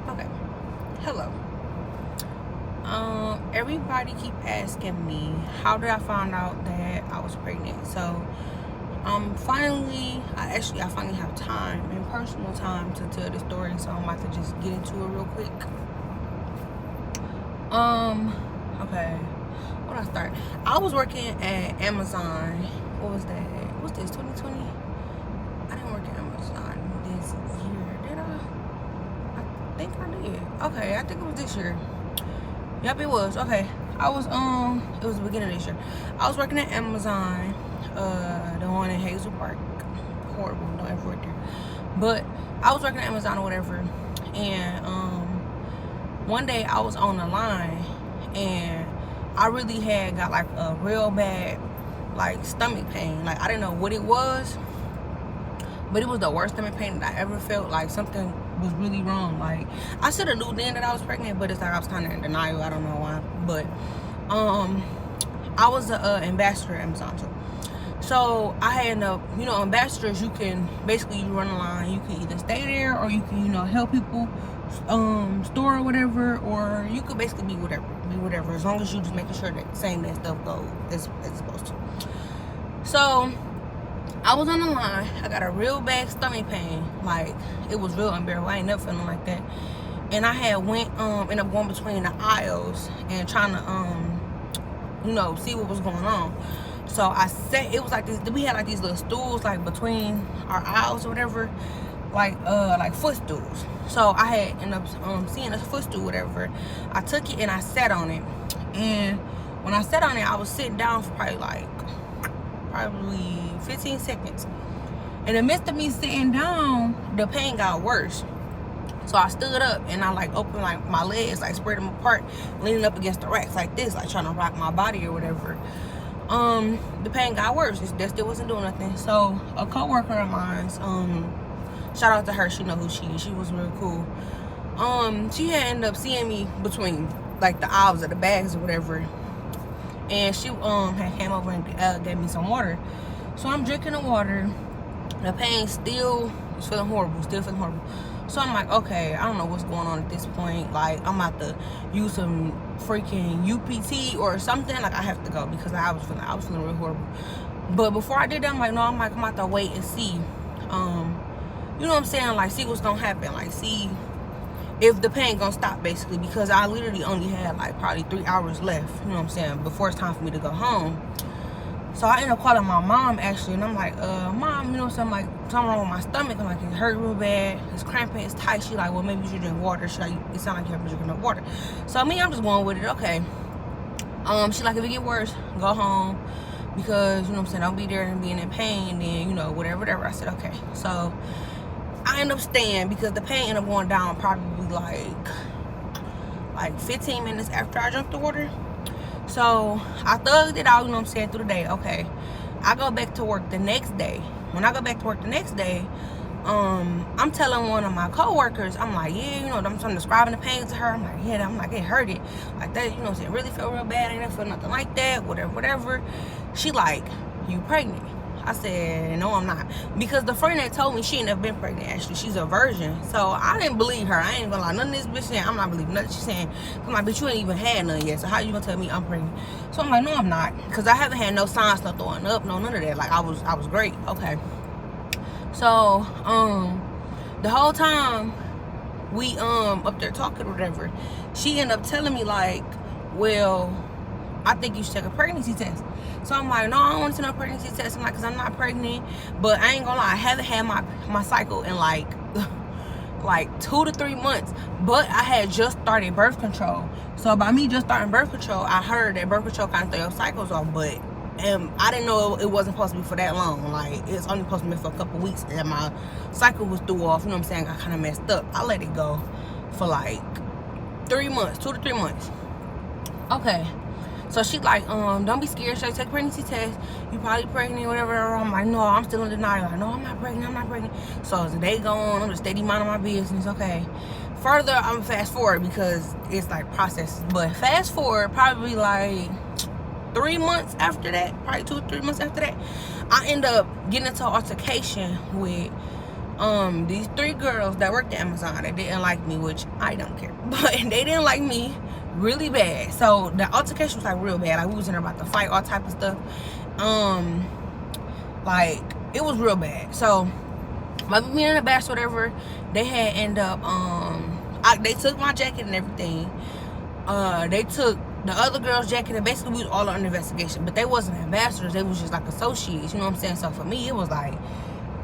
Okay. Hello. Everybody keep asking me how did I find out that I was pregnant. So, I finally have time and personal time to tell the story. So I'm about to just get into it real quick. Okay. Where do I start? I was working at Amazon. What was that? What's this? 2020? I didn't work at Amazon this year, did I? I think I did. Okay, I think it was this year. Yep, it was. Okay. It was the beginning of this year. I was working at Amazon, the one in Hazel Park. Horrible, don't ever work there. But I was working at Amazon or whatever, and one day I was on the line, and I really had got like a real bad like stomach pain. Like I didn't know what it was, but it was the worst stomach pain that I ever felt. Like something was really wrong. Like I should have knew then that I was pregnant, but it's like I was kind of in denial. I don't know why, but I was an ambassador at Amazon too. So I had ambassadors. You can basically run a line. You can either stay there or you can help people store or whatever, or you could basically be whatever as long as you just making sure that saying that stuff goes as it's supposed to. So I was on the line. I got a real bad stomach pain. Like it was real unbearable. I ain't never feeling like that. And I had ended up going between the aisles and trying to see what was going on. So I sat. It was like this. We had like these little stools like between our aisles or whatever, like footstools. So I had ended up seeing a footstool, whatever. I took it and I sat on it. And when I sat on it, I was sitting down for probably 15 seconds. In the midst of me sitting down, the pain got worse. So I stood up and I like opened like my legs, like spread them apart, leaning up against the racks like this, like trying to rock my body or whatever. The pain got worse. That still wasn't doing nothing. So a coworker of mine, shout out to her, she know who she is. She was real cool. She had ended up seeing me between like the aisles of the bags or whatever. And she had came over and gave me some water. So I'm drinking the water. The pain still is feeling horrible, So I'm like, okay, I don't know what's going on at this point. Like, I'm about to use some freaking UPT or something. Like, I have to go because I was feeling real horrible. But before I did that, I'm about to wait and see. You know what I'm saying? Like, see what's gonna happen. Like, see if the pain gonna stop, basically. Because I literally only had, like, probably 3 hours left. You know what I'm saying? Before it's time for me to go home. So I ended up calling my mom, actually, and I'm like, Mom, something wrong with my stomach. I'm like, it hurt real bad, it's cramping, it's tight. She like, well, maybe you should drink water. She like, it sounds like you haven't been drinking enough water. So me, I'm just going with it, okay. She like, if it get worse, go home, because, don't be there and being in pain, then, whatever. I said, okay. So I end up staying, because the pain ended up going down probably like 15 minutes after I drank the water. So I thugged it out, through the day. Okay. I go back to work the next day. When I go back to work the next day, I'm telling one of my coworkers, I'm like, yeah, I'm describing the pain to her. I'm like, yeah, it hurt it. Like that, it really felt real bad. I ain't never felt nothing like that, whatever. She like, you pregnant? I said, no, I'm not. Because the friend that told me she ain't never been pregnant, actually. She's a virgin. So I didn't believe her. I ain't gonna lie. None of this bitch saying, I'm not believing nothing she's saying. I'm like, bitch, you ain't even had none yet. So how you gonna tell me I'm pregnant? So I'm like, no, I'm not. Because I haven't had no signs, no throwing up, no none of that. Like, I was great. Okay. So, the whole time we up there talking or whatever, she ended up telling me like, well, I think you should take a pregnancy test. So I'm like, no, I don't want to take no pregnancy test. I'm like, because I'm not pregnant. But I ain't gonna lie, I haven't had my cycle in like 2 to 3 months. But I had just started birth control. So by me just starting birth control, I heard that birth control kind of throw your cycles off. But I didn't know it wasn't supposed to be for that long. Like, it's only supposed to be for a couple weeks. And my cycle was threw off. You know what I'm saying? I kind of messed up. I let it go for like 3 months, 2 to 3 months. Okay. So she like, don't be scared. Should I take a pregnancy test? You probably pregnant, whatever. I'm like, no, I'm still in denial. Like, no, I'm not pregnant. So as the day go on, I'm just steady minding my business. Okay. Further, I'm fast forward because it's like processes. But fast forward, probably like 3 months after that, probably 2 or 3 months after that, I end up getting into an altercation with these 3 girls that worked at Amazon that didn't like me, which I don't care, but they didn't like me really bad. So the altercation was like real bad. Like we was in there about to fight, all type of stuff. Like it was real bad. So my me and the bash, whatever, they had end up they took my jacket and everything. They took the other girl's jacket, and basically we was all under investigation. But they wasn't ambassadors, they was just like associates, you know what I'm saying? So for me, it was like,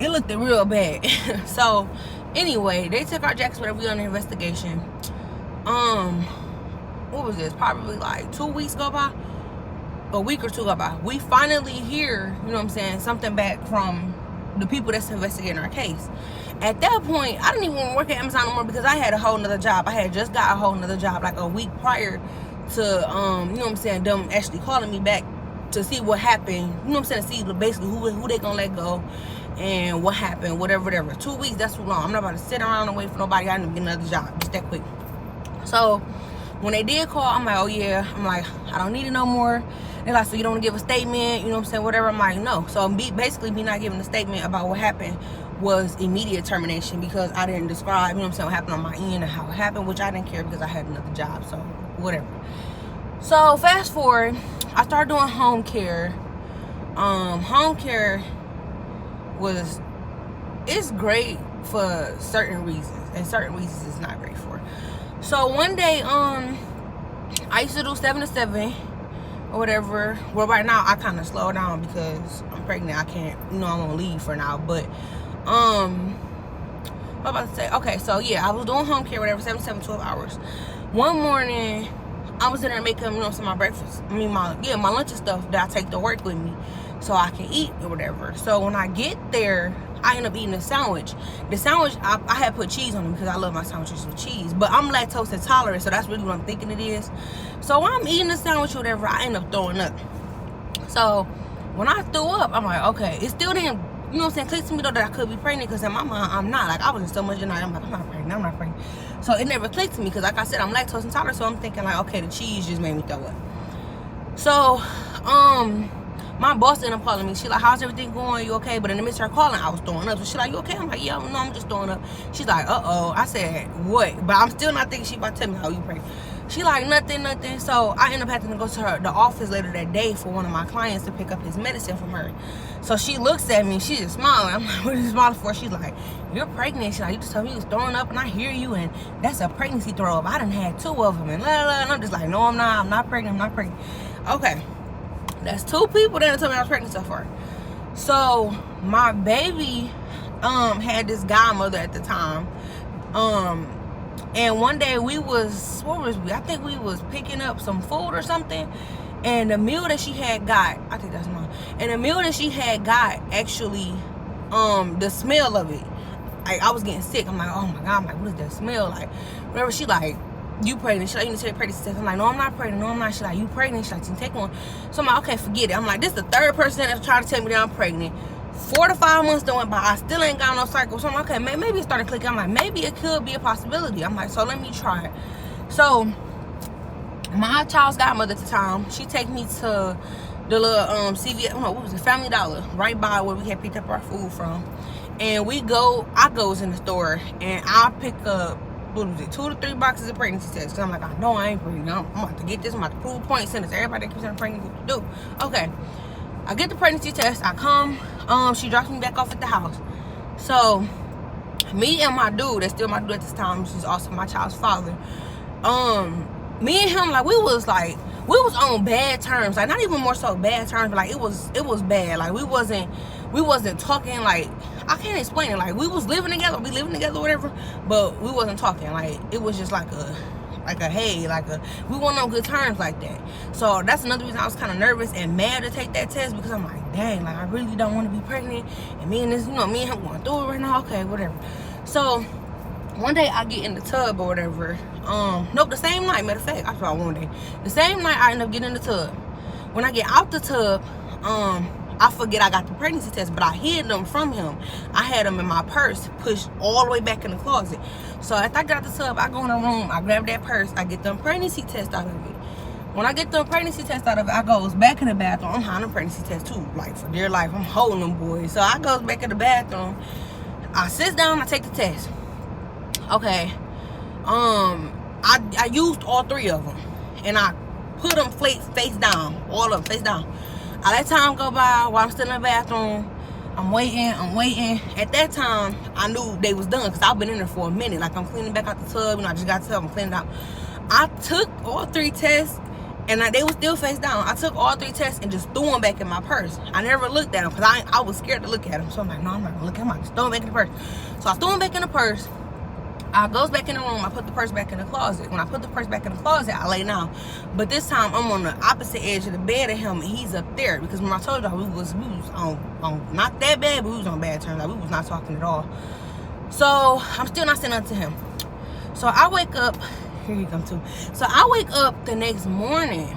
it looked real bad. So anyway, they took our jackets, whatever, we under investigation. What was this? Probably like 2 weeks go by, a week or 2 go by. We finally hear, you know what I'm saying, something back from the people that's investigating our case. At that point, I didn't even want to work at Amazon no more because I had a whole nother job. I had just got a whole nother job like a week prior to, you know what I'm saying, them actually calling me back to see what happened. You know what I'm saying, to see basically who they gonna let go and what happened, whatever. 2 weeks, that's too long. I'm not about to sit around and wait for nobody. I need to get another job just that quick. So when they did call, I'm like, oh yeah. I'm like, I don't need it no more. They're like, so you don't want to give a statement, you know what I'm saying, whatever. I'm like, no. So basically me not giving a statement about what happened was immediate termination because I didn't describe, you know what I'm saying, what happened on my end and how it happened, which I didn't care because I had another job, so whatever. So fast forward, I started doing home care. Home care it's great for certain reasons, and certain reasons it's not great for. So one day, I used to do 7 to 7 or whatever. Well, right now I kind of slow down because I'm pregnant. I can't, you know, I'm on leave for now. But what I'm about to say, okay, so yeah, I was doing home care, whatever, 7 to 7, 12 hours. One morning, I was in there making, you know, some of my breakfast. I mean, my lunch and stuff that I take to work with me so I can eat or whatever. So when I get there, I end up eating a sandwich. The sandwich, I had put cheese on it because I love my sandwiches with cheese. But I'm lactose intolerant, so that's really what I'm thinking it is. So when I'm eating the sandwich or whatever, I end up throwing up. So when I threw up, I'm like, okay, it still didn't, you know what I'm saying, click to me though that I could be pregnant, because in my mind, I'm not. Like, I was in so much denial. I'm like, I'm not pregnant. So it never clicked to me because, like I said, I'm lactose intolerant. So I'm thinking like, okay, the cheese just made me throw up. So, my boss ended up calling me. She like, how's everything going? You okay? But in the midst of her calling, I was throwing up. So she like, you okay? I'm like, yeah, no, I'm just throwing up. She's like, uh-oh. I said, what? But I'm still not thinking she about to tell me how you pregnant. She like, nothing. So I ended up having to go to the office later that day for one of my clients to pick up his medicine from her. So she looks at me, she just smiling. I'm like, what are you smiling for? She's like, you're pregnant. She's like, you just told me you was throwing up and I hear you, and that's a pregnancy throw up. I done had 2 of them and and I'm just like, no, I'm not pregnant. Okay. That's 2 people that told me I was pregnant so far. So my baby had this godmother at the time. And one day we was, I think we was picking up some food or something. And the meal that she had got, I think that's mine. And the meal that she had got, actually, the smell of it, I was getting sick. I'm like, oh my God. I'm like, what is that smell? Like, whatever. She like, you pregnant? She like, you need to take pregnancy test. I'm like, no, I'm not pregnant. No, I'm not. She like, you pregnant? She like, you take one. So I'm like, okay, forget it. I'm like, this is the 3rd person that's trying to tell me that I'm pregnant. 4 to 5 months that went by, I still ain't got no cycle. So I'm like, okay, maybe it started clicking. I'm like, maybe it could be a possibility. I'm like, so let me try it. So my child's godmother at the time, she take me to the little CVS, what was it, Family Dollar, right by where we had picked up our food from. And I goes in the store and I pick up, what was it, 2 to 3 boxes of pregnancy tests. Cause I'm like, I know I ain't pregnant. I'm about to get this. I'm about to prove points. Send it to everybody that keeps saying pregnant. What to do? Okay. I get the pregnancy test. I come. She drops me back off at the house. So me and my dude, that's still my dude at this time, she's also my child's father. Me and him, like, we was on bad terms. Like, not even more so bad terms, but like it was bad. Like we wasn't talking. Like, I can't explain it. Like, we was living together, whatever, but we wasn't talking. Like, it was just like we weren't on good terms like that. So that's another reason I was kind of nervous and mad to take that test, because I'm like, dang, like, I really don't want to be pregnant, and me and him going through it right now. Okay, whatever. So one day I get in the tub or whatever. Nope, the same night, matter of fact, I saw one day. The same night I end up getting in the tub. When I get out the tub, I forget I got the pregnancy test, but I hid them from him. I had them in my purse, pushed all the way back in the closet. So after I got out the tub, I go in the room, I grab that purse, I get them pregnancy test out of it. When I get the pregnancy test out of it, I goes back in the bathroom. I'm hiding the pregnancy test too, like, for dear life. I'm holding them boys. So I goes back in the bathroom. I sit down, I take the test. Okay. I used all 3 of them, and I put them face down, all of them face down. I let time go by while I'm still in the bathroom. I'm waiting. At that time, I knew they was done because I've been in there for a minute. Like, I'm cleaning back out the tub, I just got the tub, I'm cleaning out. I took all 3 tests, and they were still face down. I took all 3 tests and just threw them back in my purse. I never looked at them because I was scared to look at them. So I'm like, no, I'm not gonna look at them. I just throw them back in the purse. So I threw them back in the purse. I goes back in the room. I put the purse back in the closet. When I put the purse back in the closet, I lay down. But this time, I'm on the opposite edge of the bed of him, and he's up there. Because when I told y'all, we was on not that bad, but we was on bad terms. Like, we was not talking at all. So I'm still not saying nothing to him. So I wake up. Here you come too. So I wake up the next morning.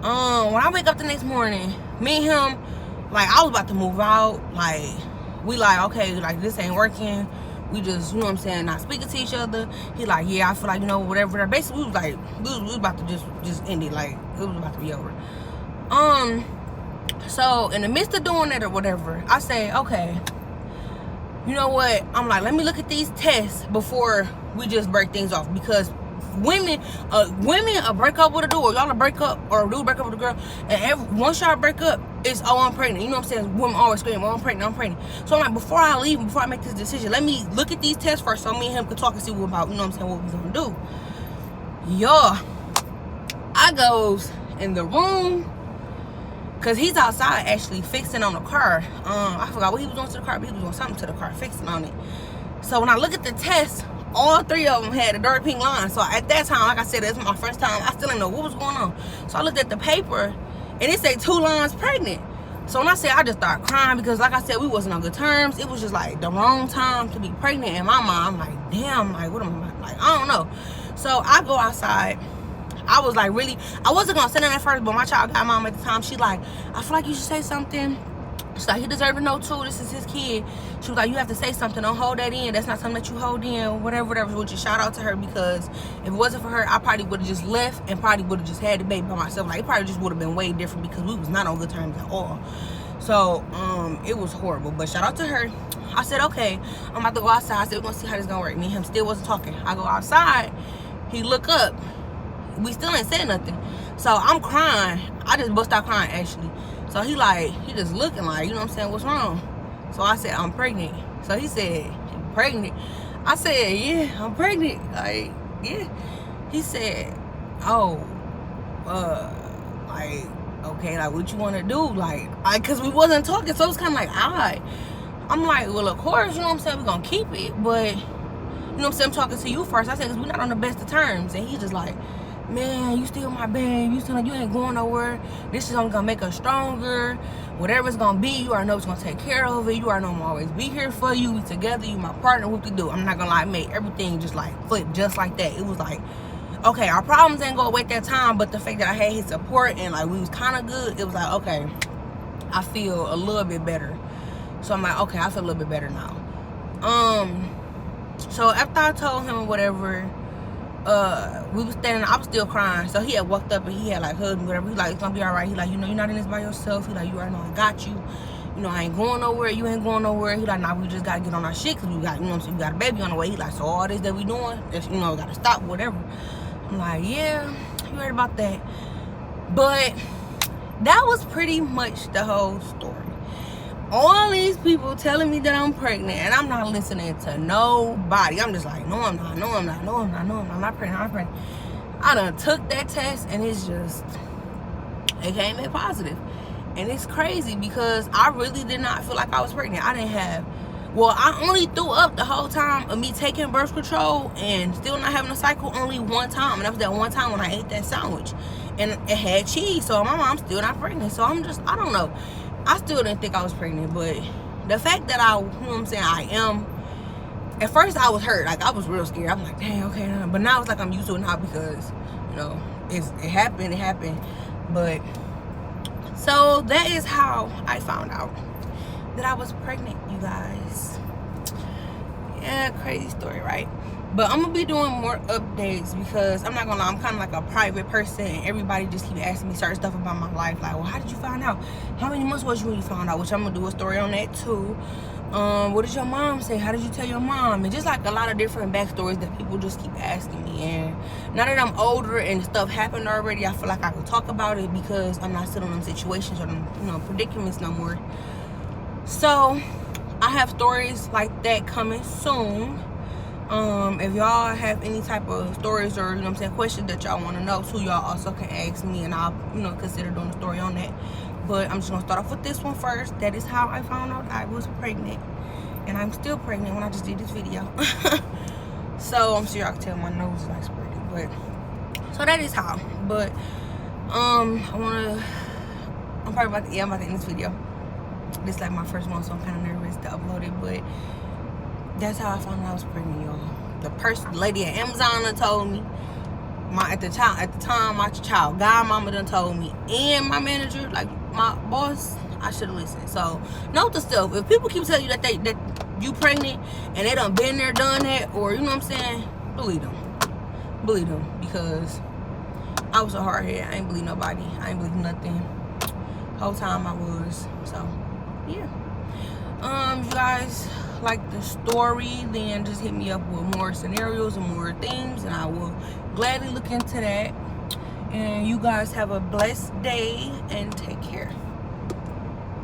When I wake up the next morning, me and him, like, I was about to move out. Like, we like, okay, like, this ain't working. We just, you know what I'm saying, not speaking to each other. He like, yeah, I feel like, you know, whatever. Basically, we was like, we was about to just end it. Like, it was about to be over. So in the midst of doing that or whatever, I say, okay, you know what? I'm like, let me look at these tests before we just break things off. Because women break up with a dude, or y'all break up, or a dude break up with a girl, and once y'all break up, it's, oh, I'm pregnant. You know what I'm saying? Women always scream, oh, I'm pregnant. So I'm like, before I leave, before I make this decision, let me look at these tests first, so me and him could talk and see what about, you know what I'm saying, what we gonna do. Y'all, I goes in the room, cause he's outside actually fixing on the car. I forgot what he was doing to the car, but he was doing something to the car, fixing on it. So when I look at the test, all 3 of them had a dark pink line. So at that time, like I said, this was my first time. I still didn't know what was going on. So I looked at the paper, and it said 2 lines pregnant. So when I said, I just started crying because, like I said, we wasn't on good terms. It was just like the wrong time to be pregnant. In my mind, I'm like, damn, like, what am I, like, I don't know. So I go outside. I was like, really, I wasn't gonna say that at first, but my child got mom at the time. She like, I feel like you should say something. She's like, he deserves to know too. This is his kid. She was like, you have to say something. Don't hold that in. That's not something that you hold in. Whatever. Which is shout out to her, because if it wasn't for her, I probably would have just left and probably would have just had the baby by myself. Like, it probably just would have been way different because we was not on good terms at all. So it was horrible. But shout out to her. I said, okay, I'm about to go outside. I said, we're gonna see how this gonna work. Me and him still wasn't talking. I go outside. He look up. We still ain't said nothing. So I'm crying. I just bust out crying actually. So he just looking like, you know what I'm saying, what's wrong? So I said, I'm pregnant. So he said, you pregnant? I said, yeah, I'm pregnant. Like, yeah. He said, oh, like, okay, like, what you want to do? Like, because we wasn't talking, so it was kind of like, odd. I'm like, well, of course, you know what I'm saying, we're going to keep it, but, you know what I'm saying, I'm talking to you first. I said, because we're not on the best of terms. And he's just like, man, you still my babe. You still like, you ain't going nowhere. This is only gonna make us stronger. Whatever it's gonna be, you already know it's gonna take care of it. You already know I'm always be here for you. We together. You my partner. What we do? I'm not gonna lie, made everything just like flip just like that. It was like, okay, our problems ain't go away at that time, but the fact that I had his support and like we was kind of good, it was like, okay, I feel a little bit better. So I'm like, okay, I feel a little bit better now. So after I told him whatever, we was standing, I was still crying. So he had walked up and he had like hugged me, whatever. He like, it's gonna be all right. He like, you know, you're not in this by yourself. He like, you already know I got you. You know, I ain't going nowhere. You ain't going nowhere. He like, nah, we just gotta get on our shit because we got, you know what I'm saying, we got a baby on the way. He like, so all this that we doing, that's, you know, we gotta stop, whatever. I'm like, yeah, you heard about that. But that was pretty much the whole story. All these people telling me that I'm pregnant, and I'm not listening to nobody. I'm just like, no, I'm not, no, I'm not, no, I'm not, no, I'm not pregnant, I'm pregnant. I done took that test, and it's just, it came in positive. And it's crazy because I really did not feel like I was pregnant. I didn't have, well, I only threw up the whole time of me taking birth control and still not having a cycle only one time. And that was that one time when I ate that sandwich. And it had cheese, so my mom's still not pregnant. So I'm just, I don't know. I still didn't think I was pregnant, but the fact that I, you know what I'm saying, I am, at first I was hurt. Like, I was real scared. I'm like, dang, okay. But now it's like I'm used to it now because, you know, it happened. But, so that is how I found out that I was pregnant, you guys. Yeah, crazy story, right? But I'm gonna be doing more updates because I'm not gonna lie, I'm kind of like a private person. Everybody just keep asking me certain stuff about my life, like, well, how did you find out? How many months was you when you found out? Which I'm gonna do a story on that too. What did your mom say? How did you tell your mom? And just like a lot of different backstories that people just keep asking me. And now that I'm older and stuff happened already, I feel like I can talk about it because I'm not still in them situations or them, you know, predicaments no more. So I have stories like that coming soon. If y'all have any type of stories or, you know what I'm saying, questions that y'all want to know too, y'all also can ask me and I'll, you know, consider doing a story on that. But I'm just gonna start off with this one first. That is how I found out I was pregnant, and I'm still pregnant when I just did this video. So I'm sure y'all can tell my nose is like spreading, but so that is how. But I'm probably about to end this video. This is like my first one, so I'm kind of nervous to upload it, but that's how I found out I was pregnant, y'all. The lady at Amazon done told me. At the time, my child godmama done told me, and my manager, like my boss, I should have listened. So note the stuff. If people keep telling you that you pregnant and they done been there, done that, or you know what I'm saying, believe them, because I was a hardhead. I ain't believe nobody. I ain't believe nothing. Whole time I was. So yeah. You guys like the story, then just hit me up with more scenarios and more things, and I will gladly look into that. And you guys have a blessed day and take care.